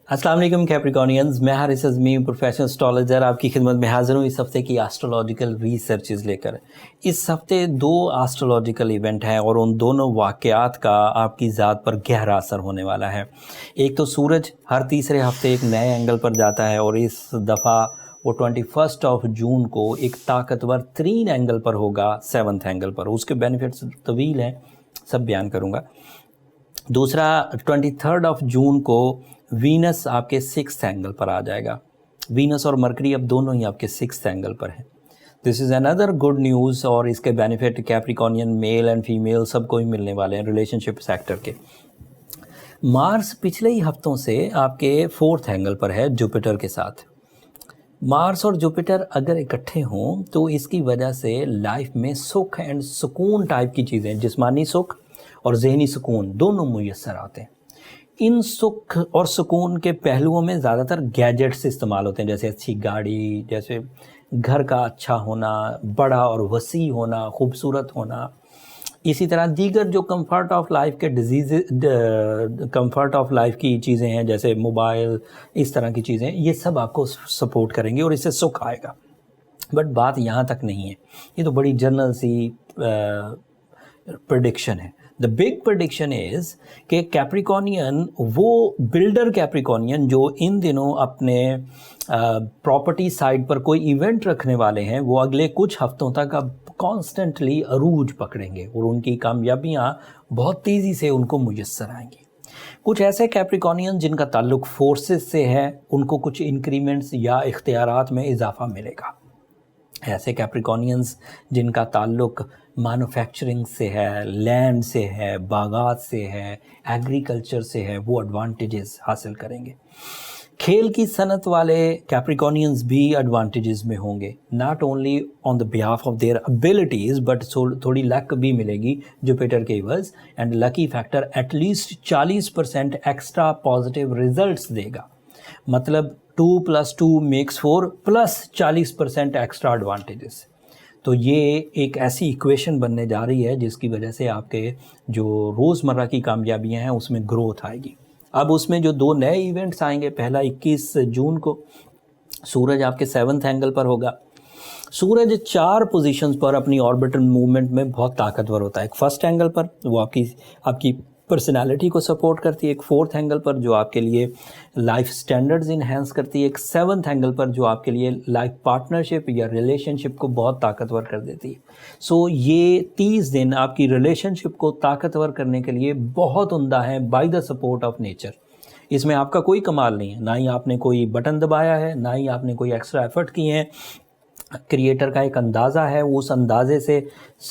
अस्सलाम वालेकुम कैप्रिकॉर्नियंस, मैं हारिस अज़मी प्रोफेशनल एस्ट्रोलॉजर आपकी खिदमत में हाज़िर हूँ इस हफ़्ते की एस्ट्रोलॉजिकल रिसर्चेस लेकर। इस हफ़्ते दो एस्ट्रोलॉजिकल इवेंट हैं और उन दोनों वाक़यात का आपकी ज़ात पर गहरा असर होने वाला है। एक तो सूरज हर तीसरे हफ़्ते एक नए एंगल पर जाता है और इस दफ़ा वो 21 जून को एक ताकतवर 3 एंगल पर होगा, 7th एंगल पर। उसके बेनिफिट्स तवील हैं, सब बयान करूँगा। दूसरा 23 जून को वीनस आपके 6th एंगल पर आ जाएगा। वीनस और मरकरी अब दोनों ही आपके 6th एंगल पर हैं। This is another good news और इसके बेनिफिट कैप्रिकॉर्नियन मेल एंड फीमेल सबको ही मिलने वाले हैं रिलेशनशिप सेक्टर के। मार्स पिछले ही हफ्तों से आपके 4th एंगल पर है जुपिटर के साथ। मार्स और जुपिटर अगर इकट्ठे हों तो इसकी वजह से लाइफ में सुख एंड सुकून टाइप की चीज़ें, जिस्मानी सुख और जहनी सुकून दोनों मुयस्सर आते हैं। इन सुख और सुकून के पहलुओं में ज़्यादातर गैजेट्स इस्तेमाल होते हैं, जैसे अच्छी गाड़ी, जैसे घर का अच्छा होना, बड़ा और वसी होना, खूबसूरत होना। इसी तरह दीगर जो कंफर्ट ऑफ लाइफ के कंफर्ट ऑफ लाइफ की चीज़ें हैं, जैसे मोबाइल, इस तरह की चीज़ें, ये सब आपको सपोर्ट करेंगी और इससे सुख आएगा। बट बात यहाँ तक नहीं है, ये तो बड़ी जनरल सी प्रेडिक्शन है। द बिग प्रेडिक्शन इज़ कि कैप्रिकॉर्नियन, वो बिल्डर कैप्रिकॉर्नियन जो इन दिनों अपने प्रॉपर्टी साइड पर कोई इवेंट रखने वाले हैं, वो अगले कुछ हफ्तों तक अब कॉन्स्टेंटली अरूज पकड़ेंगे और उनकी कामयाबियाँ बहुत तेज़ी से उनको मुयस्सर आएंगी। कुछ ऐसे कैप्रिकॉर्नियन जिनका ताल्लुक फोर्सेस से है, उनको कुछ इंक्रीमेंट्स या इख्तियारात में इजाफा मिलेगा। ऐसे कैप्रिकॉर्नियंस जिनका ताल्लुक मैन्युफैक्चरिंग से है, लैंड से है, बागात से है, एग्रीकल्चर से है, वो एडवांटेजेस हासिल करेंगे। खेल की सनत वाले कैप्रिकॉर्नियंस भी एडवांटेजेस में होंगे, not only on the behalf of their abilities but थोड़ी लक भी मिलेगी जुपिटर के एवज, and lucky factor at least 40% extra positive results देगा। मतलब 2 + 2 = 4 प्लस 40% एक्स्ट्रा एडवांटेजेस। तो ये एक ऐसी इक्वेशन बनने जा रही है जिसकी वजह से आपके जो रोज़मर्रा की कामयाबियां हैं उसमें ग्रोथ आएगी। अब उसमें जो दो नए इवेंट्स आएंगे, पहला 21 जून को सूरज आपके 7th एंगल पर होगा। सूरज 4 पोजीशंस पर अपनी ऑर्बिटल मूवमेंट में बहुत ताकतवर होता है। एक 1st एंगल पर वो आपकी पर्सनालिटी को सपोर्ट करती है, एक 4th एंगल पर जो आपके लिए लाइफ स्टैंडर्ड्स इन्हेंस करती है, एक 7th एंगल पर जो आपके लिए लाइफ पार्टनरशिप या रिलेशनशिप को बहुत ताकतवर कर देती है। सो ये 30 दिन आपकी रिलेशनशिप को ताकतवर करने के लिए बहुत उम्दा है by the support of nature. इसमें आपका कोई कमाल नहीं है, ना ही आपने कोई बटन दबाया है, ना ही आपने कोई एक्स्ट्रा एफर्ट किए हैं। क्रिएटर का एक अंदाज़ा है, उस अंदाज़े से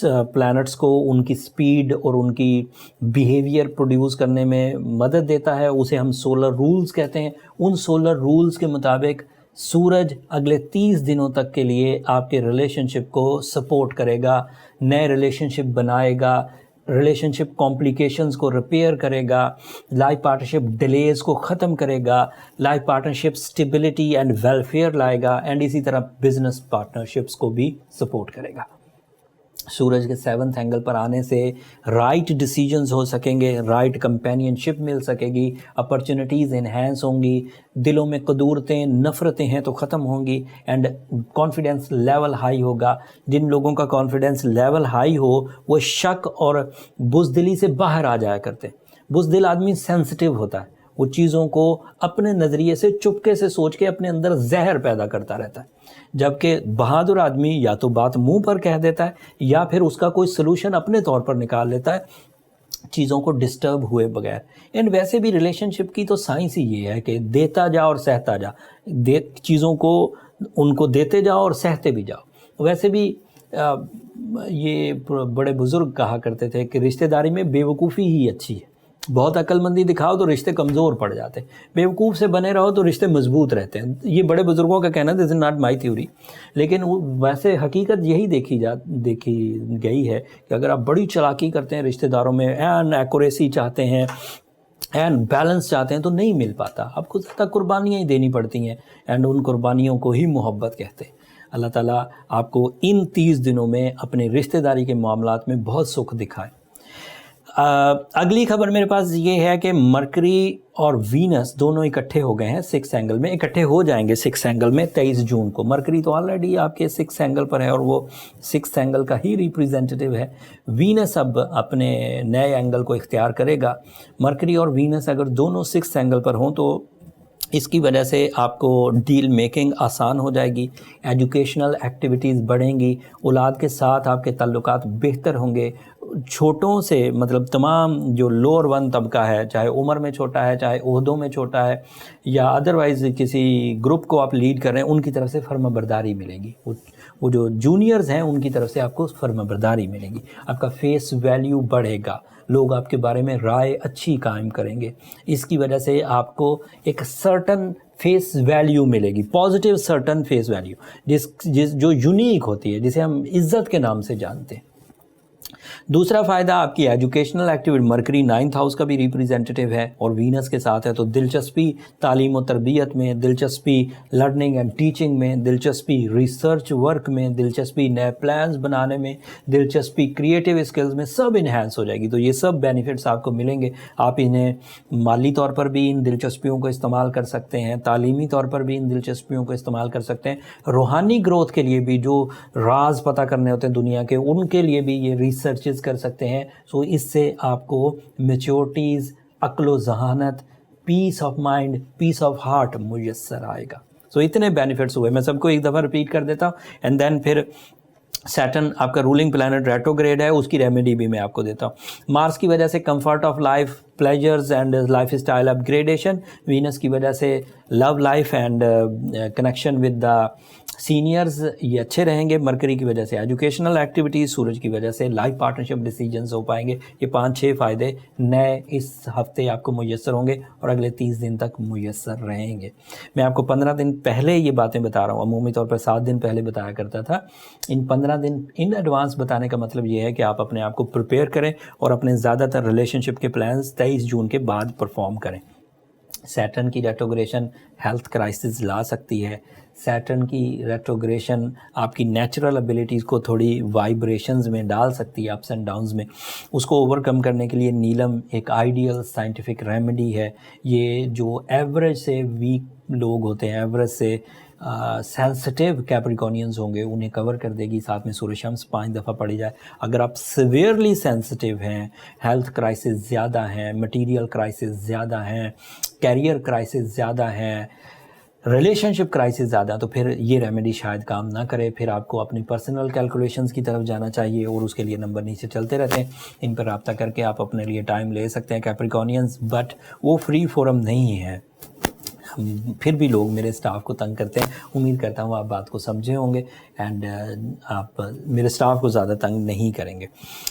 प्लैनेट्स को उनकी स्पीड और उनकी बिहेवियर प्रोड्यूस करने में मदद देता है। उसे हम सोलर रूल्स कहते हैं। उन सोलर रूल्स के मुताबिक सूरज अगले 30 दिनों तक के लिए आपके रिलेशनशिप को सपोर्ट करेगा, नए रिलेशनशिप बनाएगा, रिलेशनशिप कॉम्प्लिकेशंस को रिपेयर करेगा, लाइफ पार्टनरशिप डिलेज को ख़त्म करेगा, life partnership stability and welfare लाएगा, एंड इसी तरह बिजनेस पार्टनरशिप्स को भी सपोर्ट करेगा। सूरज के 7th एंगल पर आने से राइट डिसीजंस हो सकेंगे, राइट कंपेनियनशिप मिल सकेगी, अपॉर्चुनिटीज़ इन्हेंस होंगी, दिलों में कदूरतें, नफ़रतें हैं तो ख़त्म होंगी, एंड कॉन्फिडेंस लेवल हाई होगा। जिन लोगों का कॉन्फिडेंस लेवल हाई हो वो शक और बुज़दिली से बाहर आ जाया करते हैं। बुज़दिल आदमी सेंसिटिव होता है, वो चीज़ों को अपने नज़रिए से चुपके से सोच के अपने अंदर जहर पैदा करता रहता है। जबकि बहादुर आदमी या तो बात मुंह पर कह देता है या फिर उसका कोई सलूशन अपने तौर पर निकाल लेता है, चीज़ों को डिस्टर्ब हुए बगैर। एंड वैसे भी रिलेशनशिप की तो साइंस ही ये है कि देता जा और सहता जा, चीज़ों को उनको देते जाओ और सहते भी जाओ। वैसे भी ये बड़े बुज़ुर्ग कहा करते थे कि रिश्तेदारी में बेवकूफ़ी ही अच्छी है। बहुत अक्लमंदी दिखाओ तो रिश्ते कमज़ोर पड़ जाते हैं, बेवकूफ़ से बने रहो तो रिश्ते मजबूत रहते हैं। ये बड़े बुज़ुर्गों का कहना, this is not my theory, लेकिन वैसे हकीकत यही देखी गई है कि अगर आप बड़ी चालाकी करते हैं रिश्तेदारों में, एंड एक्यूरेसी चाहते हैं, एंड बैलेंस चाहते हैं, तो नहीं मिल पाता। आपको ज़्यादा कुर्बानियाँ ही देनी पड़ती हैं, एंड उन कुर्बानियों को ही मोहब्बत कहते हैं। अल्लाह ताला आपको इन 30 दिनों में अपने रिश्तेदारी के मामलात में बहुत सुख दिखाए। अगली खबर मेरे पास ये है कि मरकरी और वीनस दोनों इकट्ठे हो गए हैं 6 एंगल में, इकट्ठे हो जाएंगे 6 एंगल में 23 जून को। मरकरी तो ऑलरेडी आपके 6 एंगल पर है और वो 6 एंगल का ही रिप्रेजेंटेटिव है। वीनस अब अपने नए एंगल को इख्तियार करेगा। मरकरी और वीनस अगर दोनों 6 एंगल पर हों तो इसकी वजह से आपको डील मेकिंग आसान हो जाएगी, एजुकेशनल एक्टिविटीज़ बढ़ेंगी, औलाद के साथ आपके ताल्लुकात बेहतर होंगे। छोटों से मतलब तमाम जो लोअर वन तबका है, चाहे उम्र में छोटा है, चाहे ओहदों में छोटा है, या अदरवाइज़ किसी ग्रुप को आप लीड कर रहे हैं, उनकी तरफ से फर्माबरदारी मिलेगी। वो जो जूनियर्स हैं उनकी तरफ से आपको फर्माबरदारी मिलेगी, आपका फेस वैल्यू बढ़ेगा, लोग आपके बारे में राय अच्छी कायम करेंगे। इसकी वजह से आपको एक सर्टन फेस वैल्यू मिलेगी, पॉजिटिव सर्टन फेस वैल्यू, जिस जो यूनिक होती है, जिसे हम इज़्ज़त के नाम से जानते हैं। दूसरा फ़ायदा आपकी educational activity, mercury 9th house का भी रिप्रेजेंटेटिव है और वीनस के साथ है, तो दिलचस्पी तालीम और तरबियत में, दिलचस्पी लर्निंग एंड टीचिंग में, दिलचस्पी रिसर्च वर्क में, दिलचस्पी नए प्लान्स बनाने में, दिलचस्पी क्रिएटिव स्किल्स में, सब इन्हेंस हो जाएगी। तो ये सब बेनिफिट्स आपको मिलेंगे। आप इन्हें माली तौर पर भी इन दिलचस्पियों को इस्तेमाल कर सकते हैं, तालीमी तौर पर भी इन दिलचस्पियों को इस्तेमाल कर सकते हैं, रूहानी ग्रोथ के लिए भी, जो राज पता करने होते हैं दुनिया के, उनके लिए भी ये रिसर्चेस कर सकते हैं। सो इससे आपको मैच्योरिटीज़, अक्ल ज़हानत, peace of mind, peace of heart मुयस्सर आएगा। सो इतने बेनिफिट्स हुए, मैं सबको एक दफ़ा रिपीट कर देता हूँ एंड देन फिर सैटर्न आपका रूलिंग प्लैनेट रेट्रोग्रेड है, उसकी रेमेडी भी मैं आपको देता हूँ। मार्स की वजह से comfort of life, pleasures and life style upgradation. Venus की वजह से love life and connection with the seniors, ये अच्छे रहेंगे। मरकरी की वजह से एजुकेशनल एक्टिविटीज़, सूरज की वजह से लाइफ पार्टनरशिप डिसीजंस हो पाएंगे। ये 5-6 फ़ायदे नए इस हफ्ते आपको मुयस्सर होंगे और अगले 30 दिन तक मुयस्सर रहेंगे। मैं आपको 15 दिन पहले ये बातें बता रहा हूँ, अमूमी तौर पर 7 दिन पहले बताया करता था। इन 15 दिन इन एडवांस बताने का मतलब ये है कि आप अपने आप को प्रिपेयर करें और अपने ज़्यादातर रिलेशनशिप के प्लान्स 23 जून के बाद परफॉर्म करें। सैटर्न की रेट्रोग्रेशन हेल्थ क्राइसिस ला सकती है। सैटर्न की रेट्रोग्रेशन आपकी नेचुरल एबिलिटीज़ को थोड़ी वाइब्रेशंस में डाल सकती है, अप्स एंड डाउन्स में। उसको ओवरकम करने के लिए नीलम एक आइडियल साइंटिफिक रेमेडी है। ये जो एवरेज से वीक लोग होते हैं, एवरेज से सेंसिटिव कैप्रिकॉनियंस होंगे, उन्हें कवर कर देगी। साथ में सूर्य शम्स 5 दफ़ा पड़ी जाए। अगर आप सिवियरली सेंसिटिव हैं, हेल्थ क्राइसिस ज़्यादा हैं, मटेरियल क्राइसिस ज़्यादा हैं, कैरियर क्राइसिस ज़्यादा हैं, रिलेशनशिप क्राइसिस ज़्यादा, तो फिर ये रेमेडी शायद काम ना करे। फिर आपको अपनी पर्सनल कैलकुलेशंस की तरफ जाना चाहिए और उसके लिए नंबर नीचे चलते रहते हैं, इन पर रब्ता करके आप अपने लिए टाइम ले सकते हैं कैप्रिकॉनियंस। बट वो फ्री फोरम नहीं है, फिर भी लोग मेरे स्टाफ को तंग करते हैं। उम्मीद करता हूँ आप बात को समझे होंगे एंड आप मेरे स्टाफ को ज़्यादा तंग नहीं करेंगे।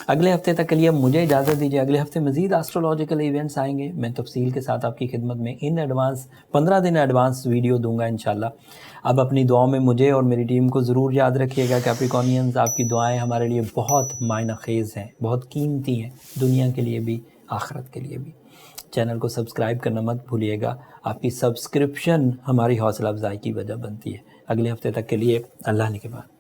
अगले हफ्ते तक के लिए मुझे इजाज़त दीजिए। अगले हफ्ते मज़ीद एस्ट्रोलॉजिकल इवेंट्स आएंगे, मैं तफसील के साथ आपकी खिदमत में इन एडवांस 15 दिन एडवांस वीडियो दूंगा इंशाल्लाह। अब अपनी दुआओं में मुझे और मेरी टीम को ज़रूर याद रखिएगा। कैप्रिकॉनियंस, आपकी दुआएँ हमारे लिए बहुत मायना खेज़ हैं, बहुत कीमती हैं, दुनिया के लिए भी आखिरत के लिए भी। चैनल को सब्सक्राइब करना मत भूलिएगा, आपकी सब्सक्रिप्शन हमारी हौसला अफजाई की वजह बनती है। अगले हफ्ते तक के लिए अल्लाह ने के बाद।